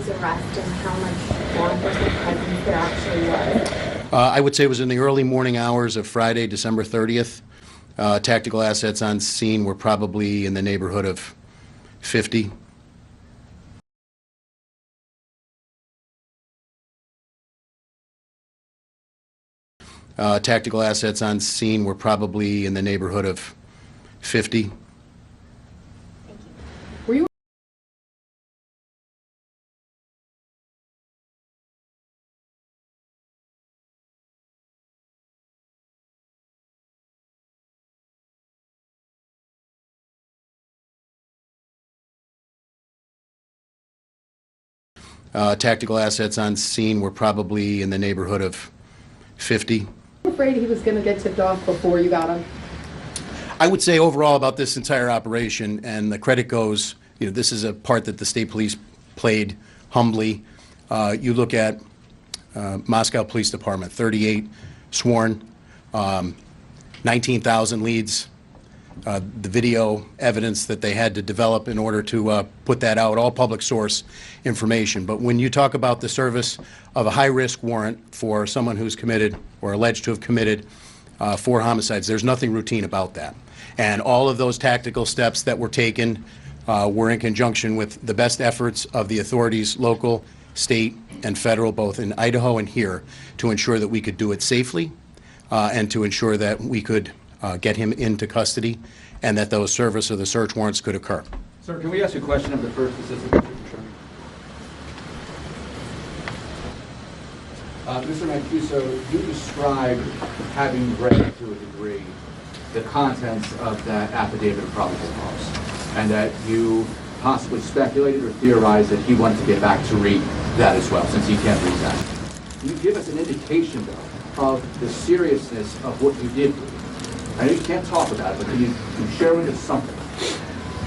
his arrest and how much law enforcement presence there actually was? I would say it was in the early morning hours of Friday, December 30th. Tactical assets on scene were probably in the neighborhood of 50. Tactical assets on scene were probably in the neighborhood of 50. Were you Tactical assets on scene were probably in the neighborhood of 50. afraid he was going to get tipped off before you got him? I would say overall about this entire operation, and the credit goes, this is a part that the state police played humbly. You look at Moscow Police Department, 38 sworn, 19,000 leads, the video evidence that they had to develop in order to put that out, all public source information. But when you talk about the service of a high-risk warrant for someone who's committed or alleged to have committed 4 homicides, there's nothing routine about that. And all of those tactical steps that were taken were in conjunction with the best efforts of the authorities, local, state, and federal, both in Idaho and here, to ensure that we could do it safely and to ensure that we could get him into custody and that those service or the search warrants could occur. Sir, can we ask a question of the first assistant district attorney? Mr. Mancuso, you described having read to a degree the contents of that affidavit of probable cause, and that you possibly speculated or theorized that he wanted to get back to read that as well, since he can't read that. Can you give us an indication, though, of the seriousness of what you did read? I know you can't talk about it, but can you share with us something?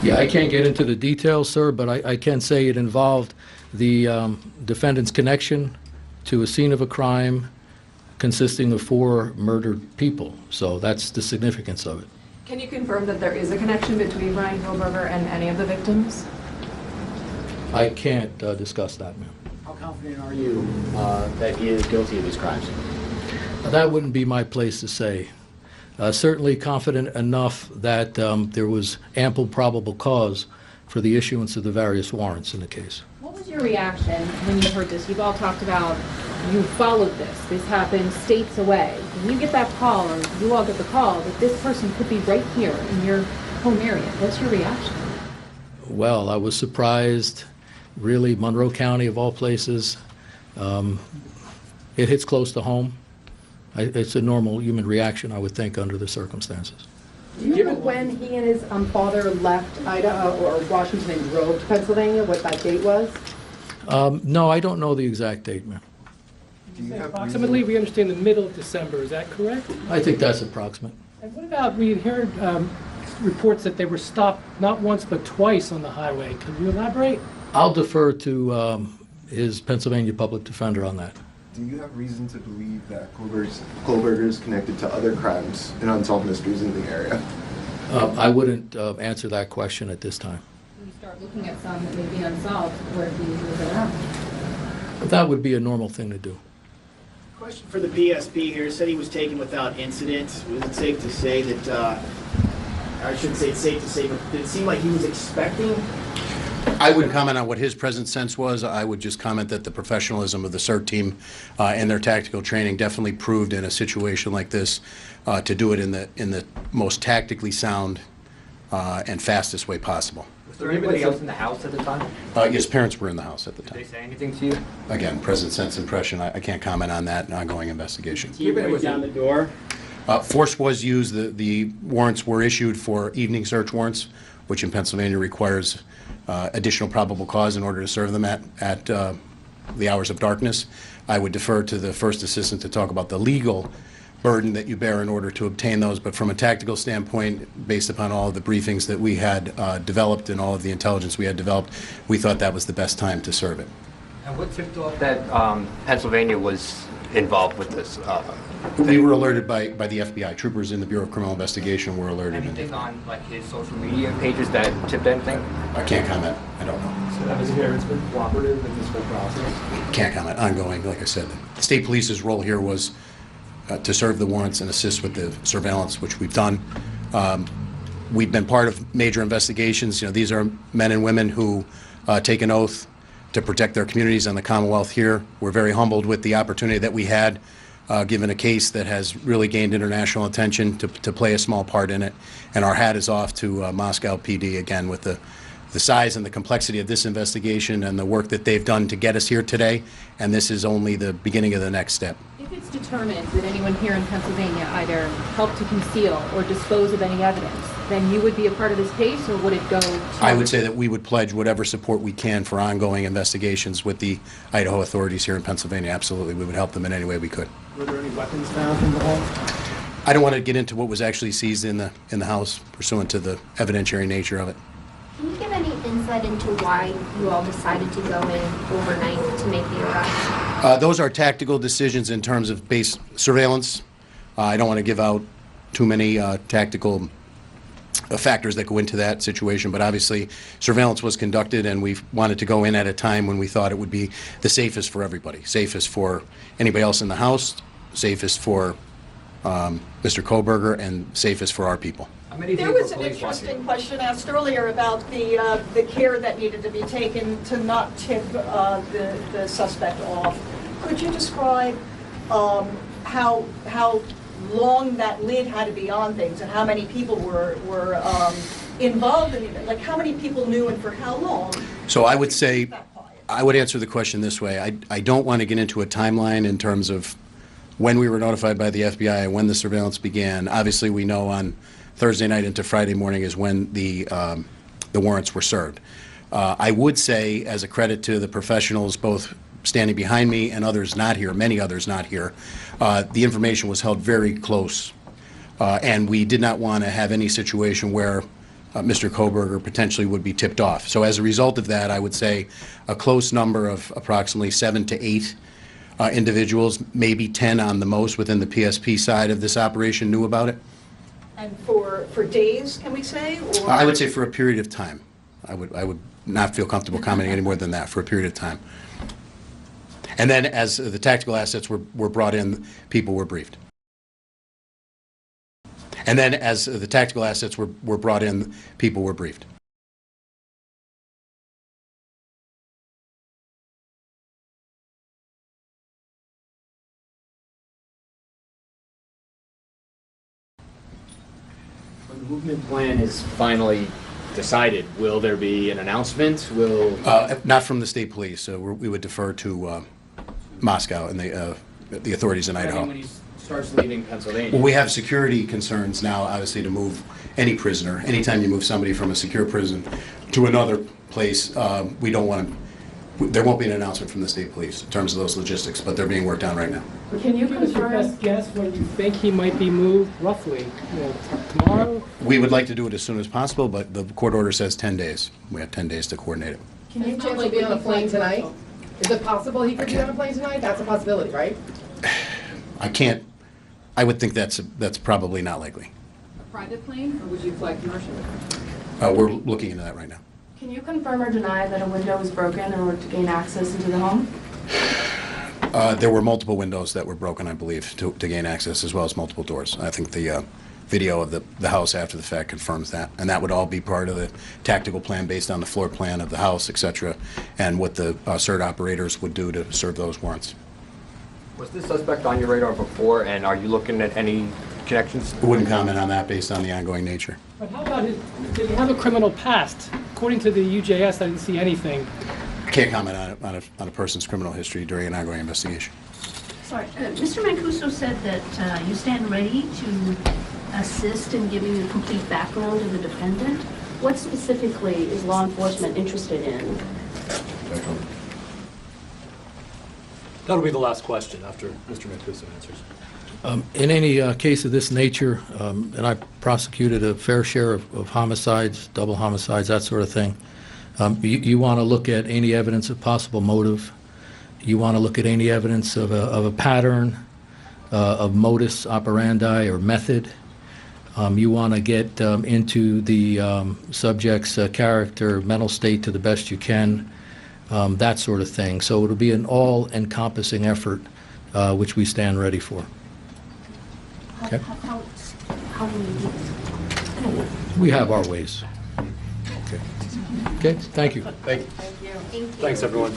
Yeah, I can't get into the details, sir, but I can say it involved the defendant's connection to a scene of a crime consisting of 4 murdered people. So that's the significance of it. Can you confirm that there is a connection between Brian Kohlberger and any of the victims? I can't discuss that, ma'am. How confident are you that he is guilty of these crimes? That wouldn't be my place to say. Certainly confident enough that there was ample probable cause for the issuance of the various warrants in the case. What was your reaction when you heard this? You've all talked about, you followed this. This happened states away. When you get that call, or you all get the call, that this person could be right here in your home area, what's your reaction? Well, I was surprised. Really, Monroe County, of all places, it hits close to home. It's a normal human reaction, I would think, under the circumstances. Do you know when he and his father left Idaho or Washington and drove to Pennsylvania, what that date was? No, I don't know the exact date, ma'am. Approximately, we understand the middle of December, is that correct? I think that's approximate. And what about, we heard reports that they were stopped not once but twice on the highway. Can you elaborate? I'll defer to his Pennsylvania public defender on that. Do you have reason to believe that Kohlberger is connected to other crimes and unsolved mysteries in the area? I wouldn't answer that question at this time. When you start looking at some that may be unsolved, where he was around. But that would be a normal thing to do. Question for the PSP here. Said he was taken without incident. Was it safe to say that, I shouldn't say it's safe to say, but did it seem like he was expecting? I wouldn't comment on what his present sense was. I would just comment that the professionalism of the CERT team and their tactical training definitely proved in a situation like this to do it in the most tactically sound and fastest way possible. Was there anybody else in the house at the time? His parents were in the house at the time. Did they say anything to you? Again, present sense impression, I can't comment on that, an ongoing investigation. He went down the door. Force was used. The warrants were issued for evening search warrants, which in Pennsylvania requires additional probable cause in order to serve them at the hours of darkness. I would defer to the first assistant to talk about the legal burden that you bear in order to obtain those, but from a tactical standpoint, based upon all of the briefings that we had developed and all of the intelligence we had developed, we thought that was the best time to serve it. And what tipped off that Pennsylvania was involved with this They were alerted by the FBI. Troopers in the Bureau of Criminal Investigation were alerted. Anything on like his social media pages that tipped anything? I can't comment. I don't know. Has the parents been cooperative in this whole process? Can't comment. Ongoing, like I said. The state police's role here was to serve the warrants and assist with the surveillance, which we've done. We've been part of major investigations. You know, these are men and women who take an oath to protect their communities and the Commonwealth here. We're very humbled with the opportunity that we had, given a case that has really gained international attention, to play a small part in it. And our hat is off to Moscow PD, again, with the size and the complexity of this investigation and the work that they've done to get us here today. And this is only the beginning of the next step. If it's determined that anyone here in Pennsylvania either helped to conceal or dispose of any evidence, then you would be a part of this case, or would it go to... I would say that we would pledge whatever support we can for ongoing investigations with the Idaho authorities here in Pennsylvania. Absolutely, we would help them in any way we could. Were there any weapons found in the home? I don't want to get into what was actually seized in the house pursuant to the evidentiary nature of it. Can you give any insight into why you all decided to go in overnight to make the arrest? Those are tactical decisions in terms of base surveillance. I don't want to give out too many tactical factors that go into that situation, but obviously surveillance was conducted, and we wanted to go in at a time when we thought it would be the safest for everybody, safest for anybody else in the house, safest for Mr. Koberger, and safest for our people. There was an interesting question asked earlier about the care that needed to be taken to not tip the suspect off. Could you describe how long that lid had to be on things, and how many people were involved in it? Like, how many people knew and for how long? So I would say, I would answer the question this way. I don't want to get into a timeline in terms of when we were notified by the FBI and when the surveillance began. Obviously, we know on Thursday night into Friday morning is when the warrants were served. I would say, as a credit to the professionals, both standing behind me and others not here, many others not here, the information was held very close, and we did not want to have any situation where Mr. Koberger potentially would be tipped off. So as a result of that, I would say a close number of approximately 7 to 8 individuals, maybe 10 on the most within the PSP side of this operation, knew about it. And for days, can we say? Or? I would say for a period of time. I would not feel comfortable commenting any more than that, for a period of time. And then as the tactical assets were brought in, people were briefed. And then as the tactical assets were brought in, people were briefed. When the movement plan is finally decided, will there be an announcement? Not from the state police. So we would defer to Moscow and the authorities in Idaho. When he starts leaving Pennsylvania. Well, we have security concerns now, obviously, to move any prisoner. Anytime you move somebody from a secure prison to another place, we don't want to. There won't be an announcement from the state police in terms of those logistics, but they're being worked on right now. Can you give us your best guess when you think he might be moved, roughly? Tomorrow? We would like to do it as soon as possible, but the court order says 10 days. We have 10 days to coordinate it. Can you chance to be on a plane tonight? Is it possible he could be on a plane tonight? That's a possibility, right? I can't. I would think that's probably not likely. A private plane, or would you fly commercially? We're looking into that right now. Can you confirm or deny that a window was broken in order to gain access into the home? There were multiple windows that were broken, I believe, to gain access, as well as multiple doors. I think the video of the house after the fact confirms that. And that would all be part of the tactical plan based on the floor plan of the house, et cetera, and what the CERT operators would do to serve those warrants. Was this suspect on your radar before, and are you looking at any connections? I wouldn't comment on that based on the ongoing nature. But how about did he have a criminal past? According to the UJS, I didn't see anything. I can't comment on a person's criminal history during an ongoing investigation. Sorry, Mr. Mancuso said that you stand ready to assist in giving a complete background of the defendant. What specifically is law enforcement interested in? That'll be the last question after Mr. Mancuso answers. In any case of this nature, and I prosecuted a fair share of homicides, double homicides, that sort of thing, you want to look at any evidence of possible motive. You want to look at any evidence of a pattern. of modus operandi or method. You want to get into the subject's character, mental state to the best you can, that sort of thing. So it'll be an all-encompassing effort, which we stand ready for. Okay. How do we do this? We have our ways. Okay. Okay, thank you. Thank you. Thank you. Thanks, everyone.